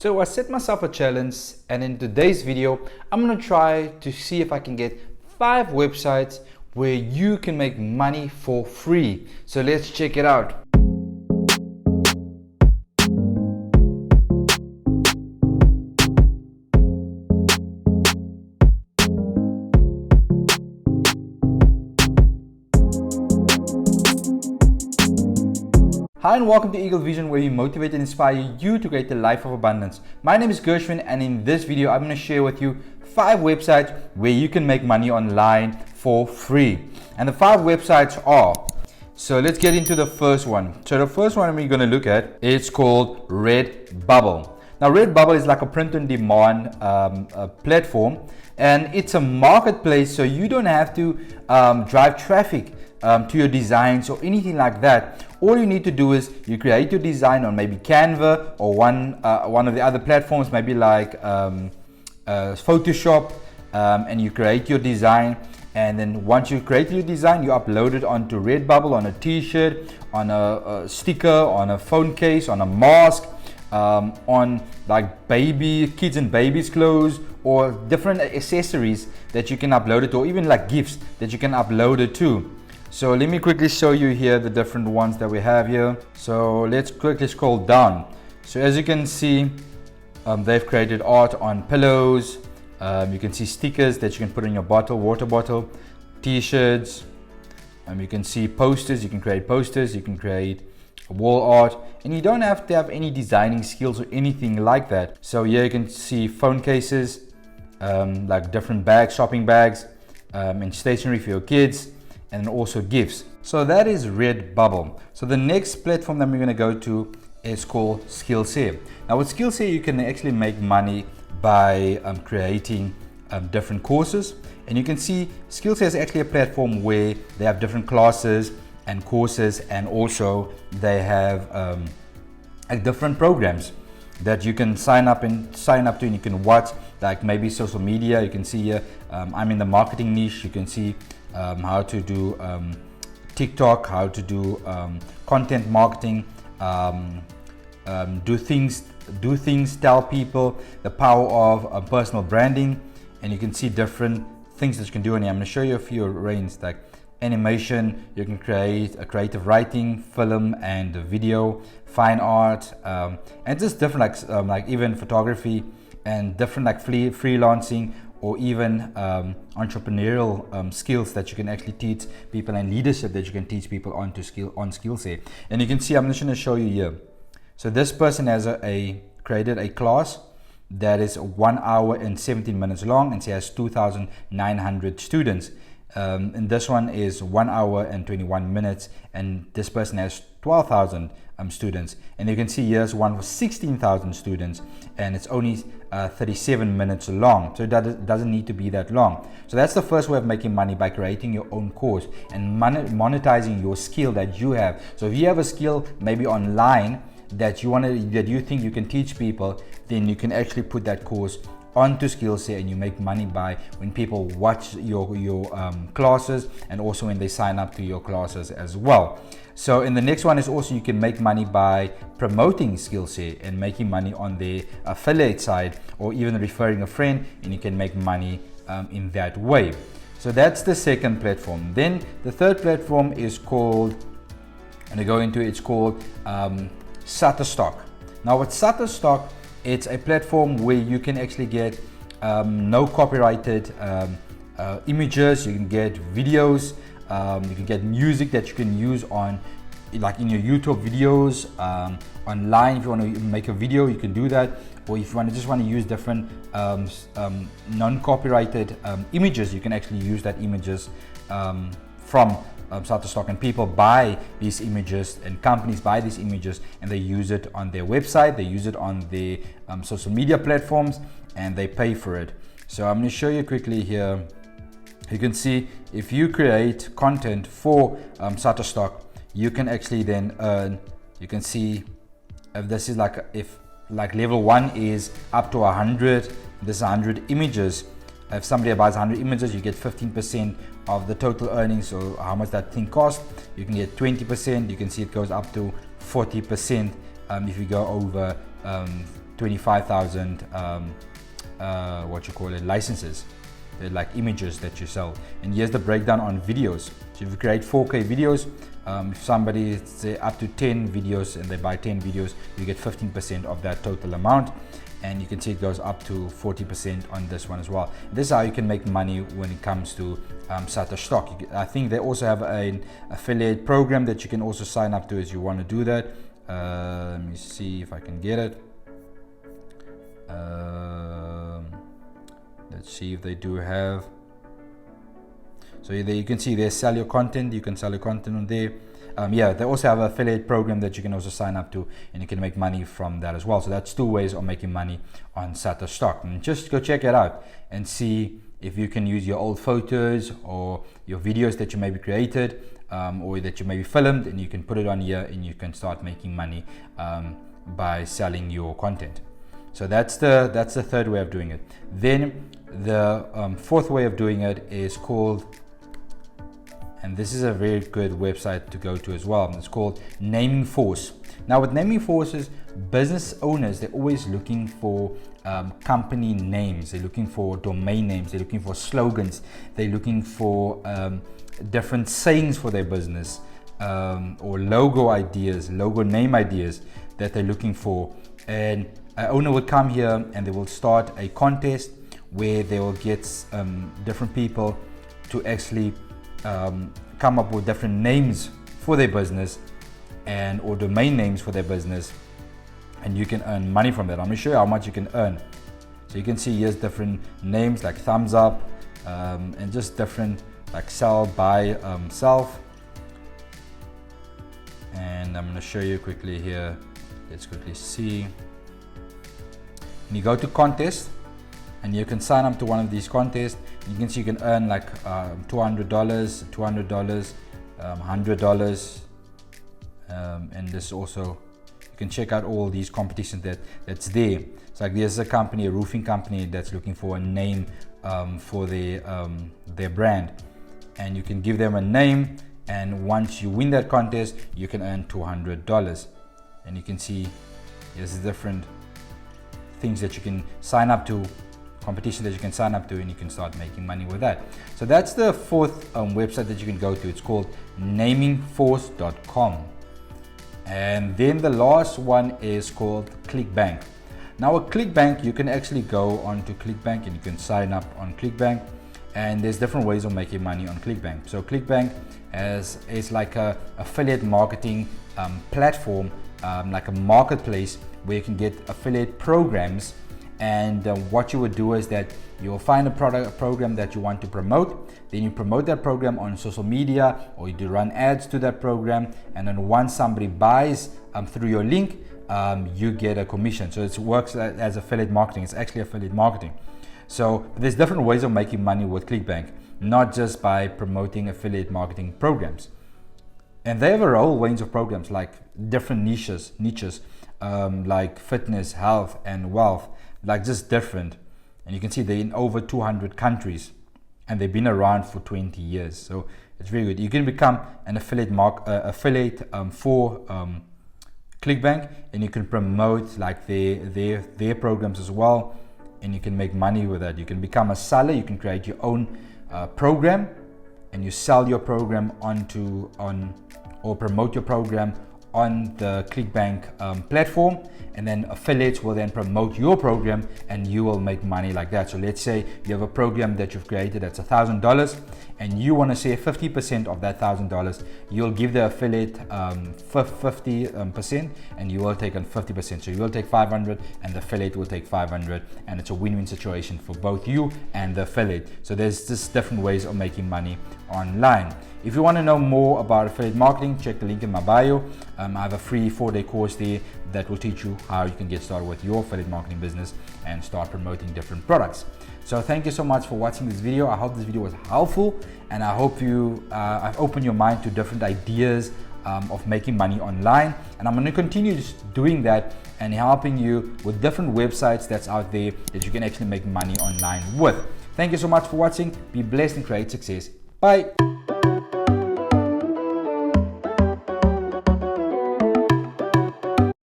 So I set myself a challenge, and in today's video I'm going to try to see if I can get 5 websites where you can make money for free. So let's check it out. Hi and welcome to Eagle Vision, where we motivate and inspire you to create a life of abundance. My name is Gershwin, and in this video I'm going to share with you 5 websites where you can make money online for free. And the 5 websites are, so let's get into the first one. So the first one we're going to look at, it's called Redbubble. Now Redbubble is like a print-on-demand platform, and it's a marketplace, so you don't have to drive traffic to your designs or anything like that. All you need to do is you create your design on maybe Canva or one of the other platforms, maybe like Photoshop, and you create your design. And then once you create your design, you upload it onto Redbubble, on a t-shirt, on a sticker, on a phone case, on a mask, on like kids and babies clothes, or different accessories that you can upload it, or even like gifts that you can upload it to. So let me quickly show you here the different ones that we have here. So let's quickly scroll down. So as you can see, they've created art on pillows. You can see stickers that you can put in your water bottle, t-shirts. You can see posters. You can create posters. You can create wall art, and you don't have to have any designing skills or anything like that. So here you can see phone cases, like different bags, shopping bags, and stationery for your kids, and also gifts. So that is Redbubble. So the next platform that we're going to go to is called Skillset. Now with Skillset, you can actually make money by creating different courses. And you can see Skillset is actually a platform where they have different classes and courses, and also they have different programs that you can sign up to, and you can watch, like maybe social media. You can see here, I'm in the marketing niche. You can see how to do TikTok, how to do content marketing, do things, tell people the power of personal branding. And you can see different things that you can do in here. I'm going to show you a few ranges, like animation. You can create a creative writing, film and video, fine art, and just different like even photography, and different like freelancing, or even entrepreneurial skills that you can actually teach people, and leadership that you can teach people on Skillset. And you can see, I'm just going to show you here. So this person has created a class that is 1 hour and 17 minutes long, and she has 2,900 students. And this one is 1 hour and 21 minutes, and this person has 12,000 students. And you can see here's one for 16,000 students, and it's only 37 minutes long, so it doesn't need to be that long. So that's the first way of making money, by creating your own course and monetizing your skill that you have. So if you have a skill maybe online that you think you can teach people, then you can actually put that course onto Skillset, and you make money by when people watch your classes, and also when they sign up to your classes as well. So in the next one is also, you can make money by promoting Skillset and making money on the affiliate side, or even referring a friend, and you can make money in that way. So that's the second platform. Then the third platform is called, it's called Sutter Stock. Now with Sutter Stock, it's a platform where you can actually get no copyrighted images. You can get videos, you can get music that you can use on, like in your YouTube videos, online. If you want to make a video, you can do that. Or if you just want to use different non-copyrighted images, you can actually use that images from Sutter Stock, and people buy these images, and companies buy these images, and they use it on their website, they use it on their social media platforms, and they pay for it. So I'm going to show you quickly here. You can see if you create content for Sutter Stock, you can actually then earn. You can see if this is like level 1 is up to 100. This is 100 images. If somebody buys 100 images, you get 15% of the total earnings, so how much that thing costs. You can get 20%. You can see it goes up to 40% if you go over 25,000 licenses. They're like images that you sell. And here's the breakdown on videos. So if you create 4K videos, if somebody say up to 10 videos and they buy 10 videos, you get 15% of that total amount. And you can see it goes up to 40% on this one as well. This is how you can make money when it comes to Sutter Stock. I think they also have an affiliate program that you can also sign up to if you want to do that. Let me see if I can get it. Let's see if they do have. So there you can see they sell your content. You can sell your content on there. Yeah, they also have an affiliate program that you can also sign up to, and you can make money from that as well. So that's 2 ways of making money on Sutter Stock. And just go check it out and see if you can use your old photos or your videos that you maybe created or that you maybe filmed, and you can put it on here and you can start making money by selling your content. So that's the third way of doing it. Then the fourth way of doing it is called, and this is a very good website to go to as well, it's called Naming Force. Now with Naming Forces, business owners, they're always looking for company names, they're looking for domain names, they're looking for slogans, they're looking for different sayings for their business, or logo ideas, logo name ideas that they're looking for. And an owner will come here and they will start a contest where they will get different people to actually come up with different names for their business and or domain names for their business, and you can earn money from that. I'm going to show you how much you can earn. So you can see here's different names like thumbs up, and just different like sell, buy, self. And I'm going to show you quickly here. Let's quickly see. And you go to contest and you can sign up to one of these contests. You can see you can earn like $200, $200, $100, and this also, you can check out all these competitions that's there. It's like there's a company, a roofing company, that's looking for a name for their brand, and you can give them a name, and once you win that contest you can earn $200. And you can see there's different things that you can sign up to, competition that you can sign up to, and you can start making money with that. So that's the fourth website that you can go to. It's called namingforce.com. And then the last one is called Clickbank. Now with Clickbank, you can actually go onto Clickbank and you can sign up on Clickbank, and there's different ways of making money on Clickbank. So Clickbank is like a affiliate marketing platform, like a marketplace where you can get affiliate programs. And what you would do is that you'll find a program that you want to promote, then you promote that program on social media, or you do run ads to that program, and then once somebody buys through your link, you get a commission. So it works as affiliate marketing. It's actually affiliate marketing. So there's different ways of making money with Clickbank, not just by promoting affiliate marketing programs. And they have a whole range of programs, like different niches, like fitness, health, and wealth, like just different. And you can see they're in over 200 countries, and they've been around for 20 years. So it's very good. You can become an affiliate for Clickbank, and you can promote like their programs as well, and you can make money with that. You can become a seller. You can create your own program, and you sell your program or promote your program on the Clickbank platform, and then affiliates will then promote your program and you will make money like that. So let's say you have a program that you've created that's $1,000 and you want to share 50% of that $1,000. You'll give the affiliate 50% and you will take on 50%. So you will take 500 and the affiliate will take 500, and it's a win-win situation for both you and the affiliate. So there's just different ways of making money online. If you want to know more about affiliate marketing, check the link in my bio. I have a free 4-day course there that will teach you how you can get started with your affiliate marketing business and start promoting different products. So thank you so much for watching this video. I hope this video was helpful, and I hope I've opened your mind to different ideas of making money online. And I'm going to continue just doing that and helping you with different websites that's out there that you can actually make money online with. Thank you so much for watching. Be blessed and create success. Bye.